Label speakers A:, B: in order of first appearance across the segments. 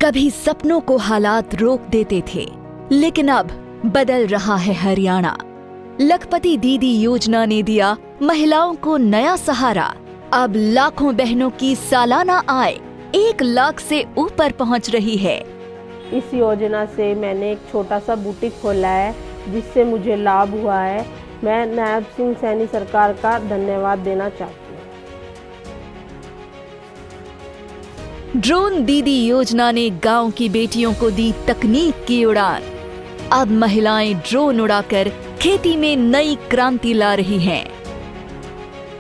A: कभी सपनों को हालात रोक देते थे, लेकिन अब बदल रहा है हरियाणा। लखपति दीदी योजना ने दिया महिलाओं को नया सहारा। अब लाखों बहनों की सालाना आय 1 लाख से ऊपर पहुंच रही है।
B: इस योजना से मैंने एक छोटा सा बुटीक खोला है, जिससे मुझे लाभ हुआ है। मैं नायब सिंह सैनी सरकार का धन्यवाद देना चाहती हूँ।
A: ड्रोन दीदी योजना ने गांव की बेटियों को दी तकनीक की उड़ान। अब महिलाएं ड्रोन उड़ाकर खेती में नई क्रांति ला रही हैं।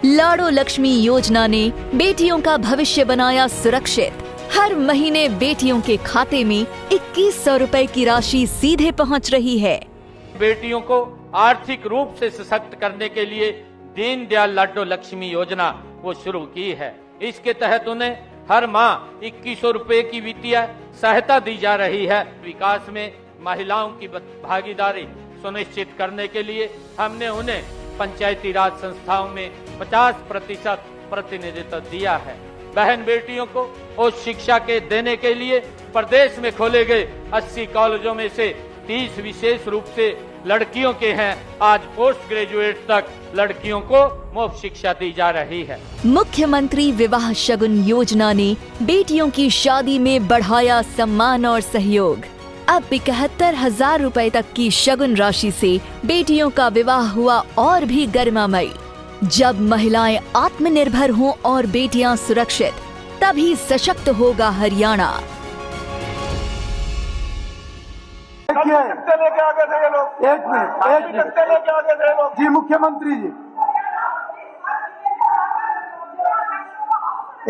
A: लाड़ो लक्ष्मी योजना ने बेटियों का भविष्य बनाया सुरक्षित। हर महीने बेटियों के खाते में 2100 रुपए की राशि सीधे पहुंच रही है।
C: बेटियों को आर्थिक रूप से सशक्त करने के लिए दीनदयाल लाडो लक्ष्मी योजना वो शुरू की है। इसके तहत उन्हें हर माह 2100 रुपए की वित्तीय सहायता दी जा रही है। विकास में महिलाओं की भागीदारी सुनिश्चित करने के लिए हमने उन्हें पंचायती राज संस्थाओं में 50% प्रतिनिधित्व दिया है। बहन बेटियों को उच्च शिक्षा के देने के लिए प्रदेश में खोले गए 80 कॉलेजों में से 30 विशेष रूप से लड़कियों के हैं। आज पोस्ट ग्रेजुएट तक लड़कियों को मुफ्त शिक्षा दी जा रही है।
A: मुख्यमंत्री विवाह शगुन योजना ने बेटियों की शादी में बढ़ाया सम्मान और सहयोग। अब 71,000 रुपए तक की शगुन राशि से बेटियों का विवाह हुआ और भी गरिमामयी। जब महिलाएं आत्मनिर्भर हों और बेटियां सुरक्षित, तभी सशक्त होगा हरियाणा।
D: लेके आगे थे ये लोग। एक मिनट लेके आगे थे लोग। जी मुख्यमंत्री जी,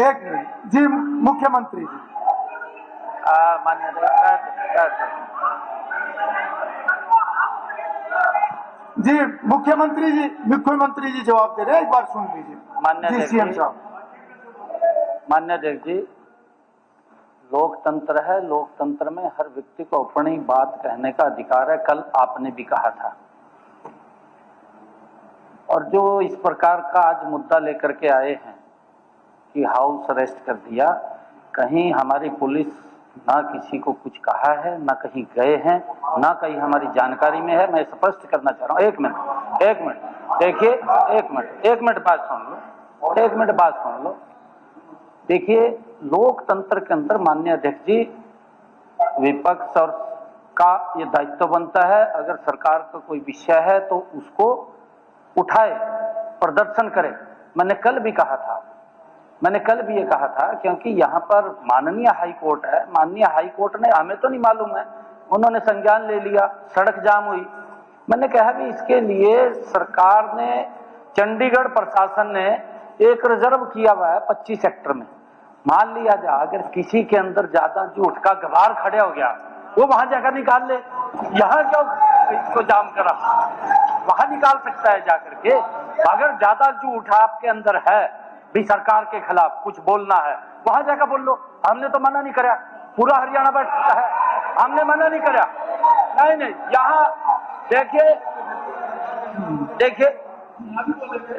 D: एक मिनट जी मुख्यमंत्री जी। जी मुख्यमंत्री जी जवाब दे रहे हैं, एक बार सुन लीजिए।
E: मान्य
D: सीएम साहब।
E: मान्य अध्यक्ष जी, लोकतंत्र है, लोकतंत्र में हर व्यक्ति को अपनी बात कहने का अधिकार है। कल आपने भी कहा था, और जो इस प्रकार का आज मुद्दा लेकर के आए हैं कि हाउस अरेस्ट कर दिया, कहीं हमारी पुलिस ना किसी को कुछ कहा है, ना कहीं गए हैं, ना कहीं हमारी जानकारी में है। मैं स्पष्ट करना चाह रहा हूँ। एक मिनट देखिए, एक मिनट बात सुन लो। देखिए, लोकतंत्र के अंदर माननीय अध्यक्ष जी, विपक्ष और का ये दायित्व बनता है, अगर सरकार का कोई विषय है तो उसको उठाए, प्रदर्शन करे। मैंने कल भी ये कहा था, क्योंकि यहाँ पर माननीय हाई कोर्ट है। माननीय हाई कोर्ट ने, हमें तो नहीं मालूम है, उन्होंने संज्ञान ले लिया, सड़क जाम हुई। मैंने कहा भी इसके लिए सरकार ने, चंडीगढ़ प्रशासन ने एक रिजर्व किया हुआ है 25 सेक्टर में। मान लिया जा अगर किसी के अंदर ज्यादा झूठ का गवार खड़ा हो गया, वो वहां जाकर निकाल ले। यहाँ क्यों इसको जाम करा? वहां निकाल सकता है जाकर के। अगर ज्यादा झूठ आपके अंदर है भी, सरकार के खिलाफ कुछ बोलना है, वहां जाकर बोल लो। हमने तो मना नहीं करा, पूरा हरियाणा बैठा है, हमने मना नहीं करा। नहीं, यहाँ देखिए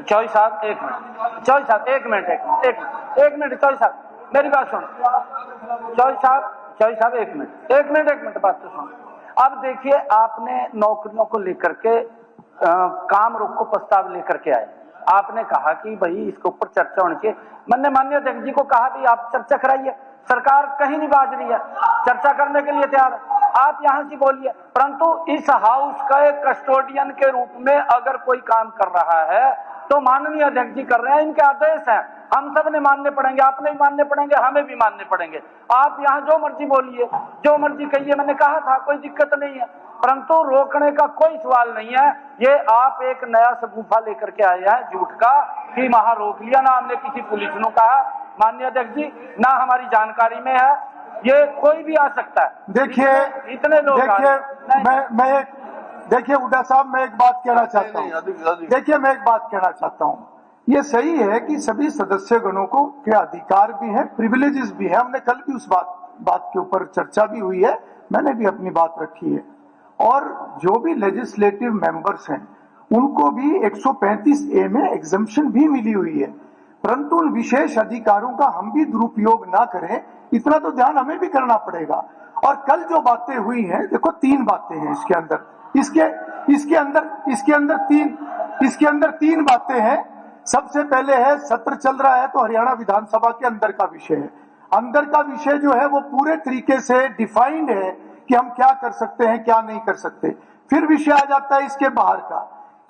E: चौधरी साहब, एक मिनट, मेरी बात सुन। चौधरी साहब एक मिनट बात तो सुन। अब देखिए, आपने नौकरियों को लेकर के काम रोको प्रस्ताव लेकर के आए। आपने कहा कि भाई इसके ऊपर चर्चा होनी चाहिए। मैंने माननीय अध्यक्ष जी को कहा भी आप चर्चा कराइए। सरकार कहीं नहीं बाज रही है, चर्चा करने के लिए तैयार है, आप यहाँ से बोलिए। परंतु इस हाउस का एक कस्टोडियन के रूप में अगर कोई काम कर रहा है तो माननीय अध्यक्ष जी कर रहे हैं, इनके आदेश हैं, हम सब ने मानने पड़ेंगे, आपने भी मानने पड़ेंगे, हमें भी मानने पड़ेंगे। आप यहाँ जो मर्जी बोलिए, जो मर्जी कहिए, मैंने कहा था कोई दिक्कत नहीं है, परंतु रोकने का कोई सवाल नहीं है। ये आप एक नया सगुफा लेकर के आए हैं झूठ का कि वहां रोक लिया, ना हमने किसी पुलिस को कहा माननीय अध्यक्ष जी, ना हमारी जानकारी में है, ये कोई भी आ सकता है।
D: देखिए
E: इतने लोग
D: देखिए हुड्डा साहब, मैं एक बात कहना चाहता हूँ। ये सही है कि सभी सदस्यगणों को के अधिकार भी है, प्रिविलेजेस भी है। हमने कल भी उस बात के ऊपर चर्चा भी हुई है, मैंने भी अपनी बात रखी है। और जो भी लेजिस्लेटिव मेंबर्स हैं, उनको भी 135A में एग्जम्पशन भी मिली हुई है। परंतु उन विशेष अधिकारों का हम भी दुरुपयोग ना करें, इतना तो ध्यान हमें भी करना पड़ेगा। और कल जो बातें हुई हैं, देखो 3 बातें हैं इसके अंदर, इसके अंदर 3 बातें हैं। सबसे पहले है सत्र चल रहा है तो हरियाणा विधानसभा के अंदर का विषय है। अंदर का विषय जो है वो पूरे तरीके से डिफाइंड है कि हम क्या कर सकते हैं, क्या नहीं कर सकते। फिर विषय आ जाता है इसके बाहर का,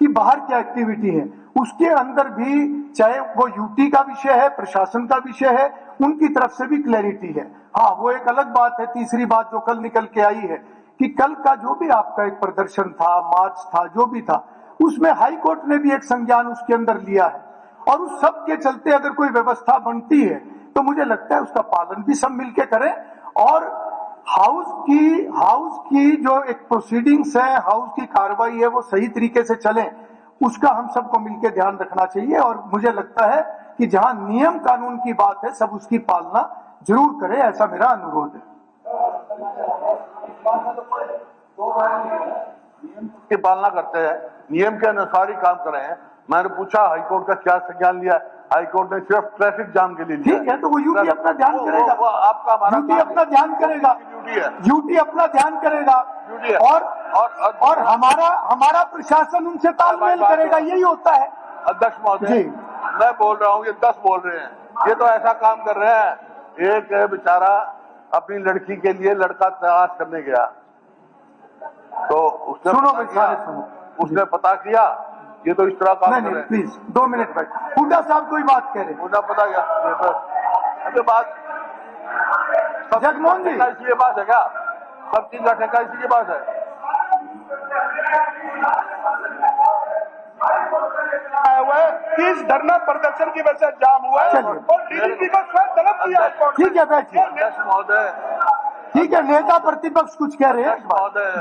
D: कि बाहर क्या एक्टिविटी है। उसके अंदर भी चाहे वो यूटी का विषय है, प्रशासन का विषय है, उनकी तरफ से भी क्लैरिटी है। हाँ, वो एक अलग बात है। तीसरी बात जो कल निकल के आई है कि कल का जो भी आपका एक प्रदर्शन था, मार्च था, जो भी था, उसमें हाई कोर्ट ने भी एक संज्ञान उसके अंदर लिया है। और उस सब के चलते अगर कोई व्यवस्था बनती है तो मुझे लगता है उसका पालन भी सब मिलके करें। और हाउस की जो एक प्रोसीडिंग्स है, हाउस की कार्रवाई है, वो सही तरीके से चले, उसका हम सबको मिलकर ध्यान रखना चाहिए। और मुझे लगता है कि जहां नियम कानून की बात है, सब उसकी पालना जरूर करें, ऐसा मेरा अनुरोध है।
F: की पालना करते हैं, नियम के अनुसार ही काम कर रहे हैं। मैंने पूछा हाईकोर्ट का क्या संज्ञान लिया, हाईकोर्ट ने सिर्फ ट्रैफिक जाम के लिए लिया।
D: ठीक है, तो वो यूटी अपना ध्यान करेगा,
F: वो आपका हमारा
D: यूटी अपना ध्यान करेगा,
F: ड्यूटी है,
D: यूटी अपना ध्यान करेगा।
F: ड्यूटी है।
D: और हमारा प्रशासन उनसे तालमेल करेगा, यही होता है।
F: अध्यक्ष महोदय, मैं बोल रहा हूँ, ये 10 बोल रहे हैं, ये तो ऐसा काम कर रहे हैं। एक बेचारा अपनी लड़की के लिए लड़का तलाश करने गया, तो उसने पता किया, ये तो इस तरह काम कर रहे हैं।
D: प्लीज 2 मिनट बैठ, हुड्डा साहब कोई बात कह रहे,
F: मुझे पता क्या ये बात
D: जगमोहन जी,
F: इसलिए बात है क्या? सब चीज का ठेका इसी की बात है।
G: इस धरना प्रदर्शन की वजह से जाम हुआ है और डीजीपी को स्वयं तलब किया।
D: ठीक है बैठिए।
F: अध्यक्ष महोदय,
D: ठीक है, नेता प्रतिपक्ष कुछ कह रहे हैं।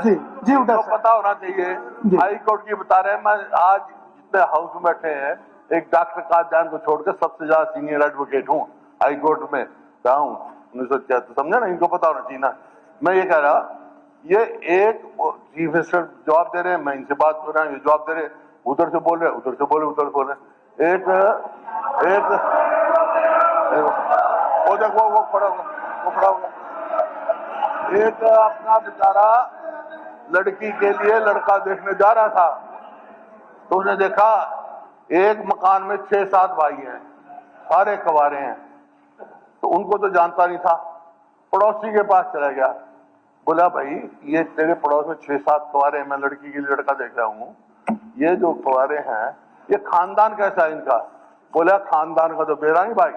D: जी जी,
F: तो पता होना चाहिए। हाई कोर्ट की बता रहे हैं, मैं आज जितने हाउस में बैठे हैं, एक डॉक्टर कादयान को छोड़कर सबसे ज्यादा सीनियर एडवोकेट हूँ हाई कोर्ट में रहा हूँ 1976, समझे ना, इनको पता होना चाहिए ना। मैं ये कह रहा, ये एक चीफ मिनिस्टर जवाब दे रहे हैं, मैं इनसे बात कर रहा हूँ, ये जवाब दे रहे, उधर से बोल रहे, उधर से बोले, उधर से बोल रहे। एक वो देखो, वो खड़ा होगा। एक अपना बेचारा लड़की के लिए लड़का देखने जा रहा था, तो उसने देखा एक मकान में 6-7 भाई हैं, सारे कवारे हैं, तो उनको तो जानता नहीं था। पड़ोसी के पास चला गया, बोला भाई ये तेरे पड़ोस में 6-7 कवारे हैं, मैं लड़की के लिए लड़का देख रहा हूँ, ये जो कवारे हैं ये खानदान कैसा है इनका? बोला खानदान का तो बेरा नहीं भाई,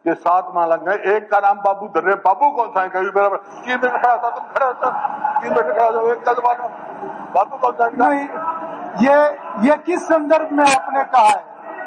F: ये 7 मालंग है, एक का नाम बाबू धर रहे, बाबू कौन सा है? कभी बराबर 3 मिनट खड़ा था, तुम खड़ा था 3 मिनट खड़ा था, एक का बाबू कौन सा है?
D: नहीं, ये किस संदर्भ में आपने कहा है?